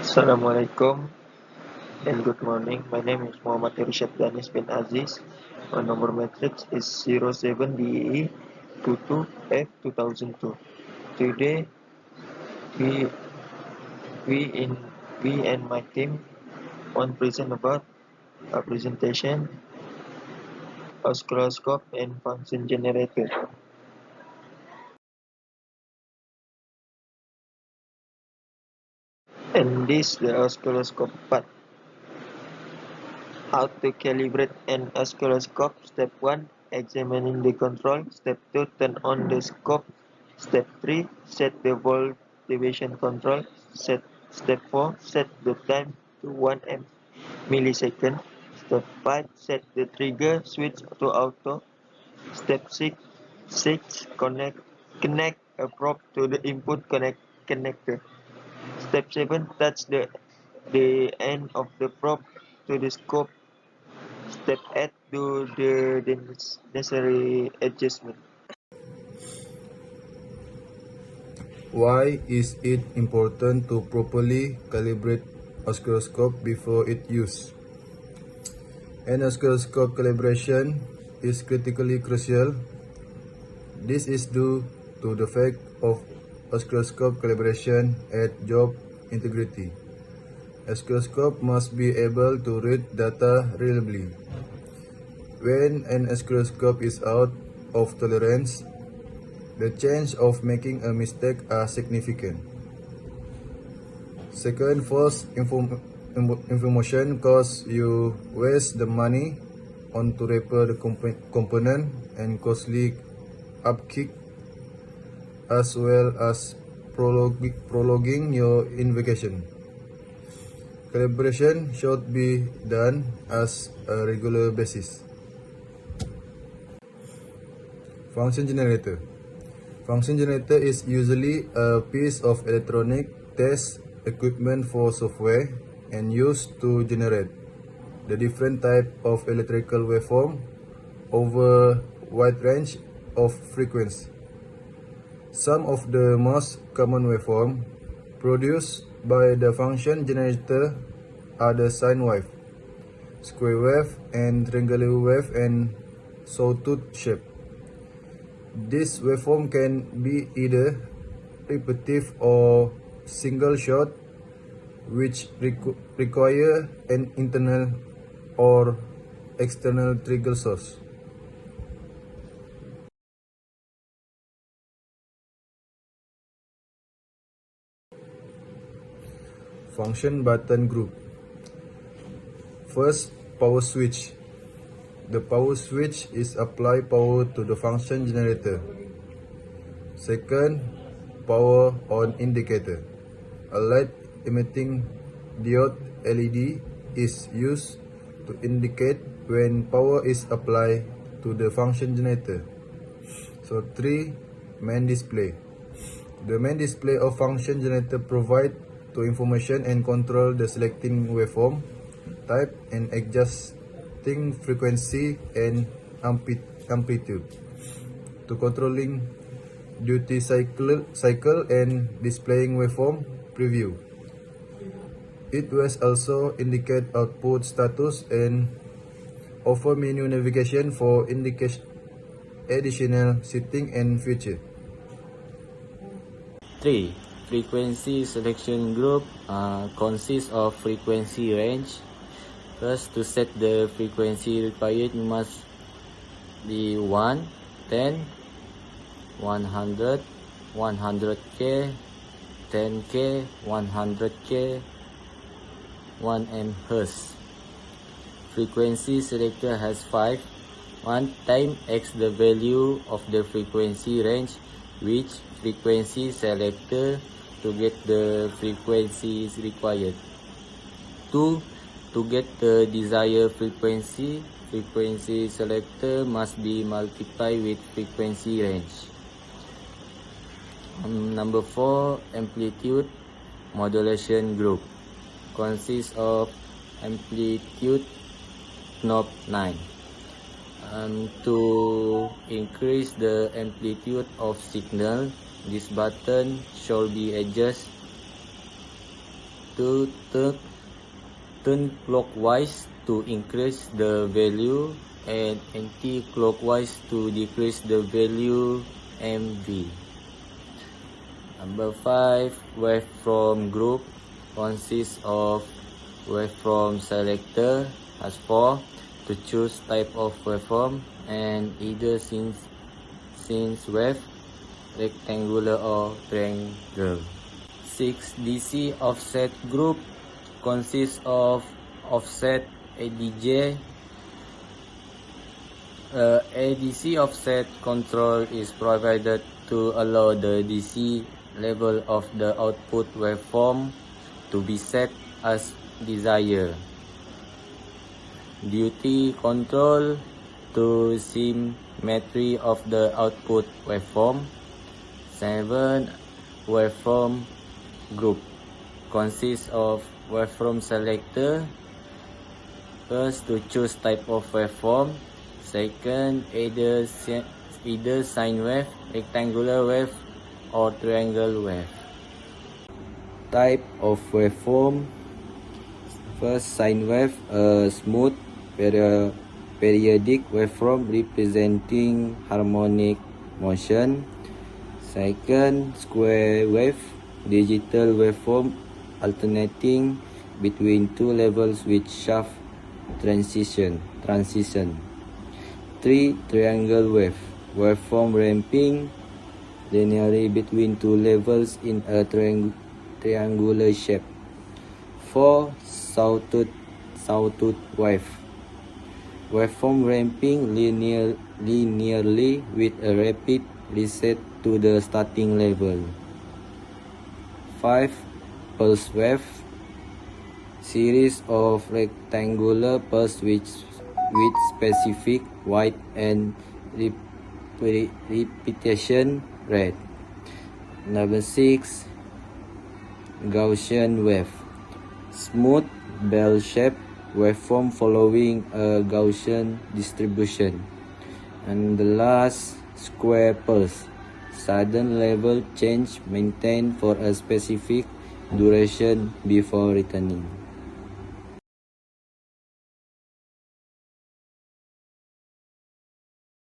Assalamualaikum and good morning. My name is Muhammad Irsyad Danis bin Aziz. My number matrix is 07DE 22F2002. Today we we in we and my team want present about a presentation oscilloscope and function generator. And this the oscilloscope part. How to calibrate an oscilloscope. Step 1. Examining the control. Step 2. Turn on the scope. Step 3. Set the volt deviation control. Step 4. Set the time to 1 millisecond. Step 5. Set the trigger switch to auto. Step 6. Connect a probe to the input connector. Step 7. Touch the end of the probe to the scope. Step 8. Do the necessary adjustment. Why is it important to properly calibrate oscilloscope before its use? An oscilloscope calibration is critically crucial. This is due to the fact of oscilloscope calibration at job integrity. Oscilloscope must be able to read data reliably. When an oscilloscope is out of tolerance, the chance of making a mistake are significant. Second, false information cause you waste the money on to repair the component and costly upkeep, as well as prolonging your investigation. Calibration should be done as a regular basis. Function generator. Function generator is usually a piece of electronic test equipment for software and used to generate the different type of electrical waveform over wide range of frequency. Some of the most common waveform produced by the function generator are the sine wave, square wave, and triangular wave and sawtooth shape. This waveform can be either repetitive or single shot, which require an internal or external trigger source. Function button group. First, power switch. The power switch is apply power to the function generator. Second, power on indicator. A light emitting diode LED is used to indicate when power is applied to the function generator. So 3. Main display. The main display of function generator provide to information and control the selecting waveform type and adjusting frequency and amplitude to controlling duty cycle and displaying waveform preview. It will also indicate output status and offer menu navigation for additional setting and feature. 3. Frequency selection group consists of frequency range. First, to set the frequency required, you must be 1, 10, 100, 100K, 10K, 100K, 1 MHz. Frequency selector has 5. 1 time x the value of the frequency range, which frequency selector to get the frequencies required. 2. To get the desired frequency selector must be multiplied with frequency range. Number 4, amplitude modulation group consists of amplitude knob 9. To increase the amplitude of signal, this button should be adjusted to turn clockwise to increase the value and anti-clockwise to decrease the value MV. Number 5, waveform group consists of waveform selector has 4 to choose type of waveform and either since wave, rectangular or triangle. 6, DC offset group consists of offset ADJ. ADC offset control is provided to allow the DC level of the output waveform to be set as desired. Duty control to symmetry of the output waveform. 7, waveform group consists of waveform selector. First, to choose type of waveform. Second, either sine wave, rectangular wave, or triangle wave. Type of waveform. First, sine wave, a smooth periodic waveform representing harmonic motion. Second, square wave, digital waveform alternating between two levels with sharp transition. 3, triangle wave, waveform ramping linearly between two levels in a triangular shape. 4, sawtooth wave, waveform ramping linearly with a rapid reset to the starting level. 5, pulse wave, series of rectangular pulse with specific width and repetition rate. Number 6, Gaussian wave, smooth bell-shaped waveform following a Gaussian distribution. And the last, square pulse, sudden level change maintained for a specific duration before returning.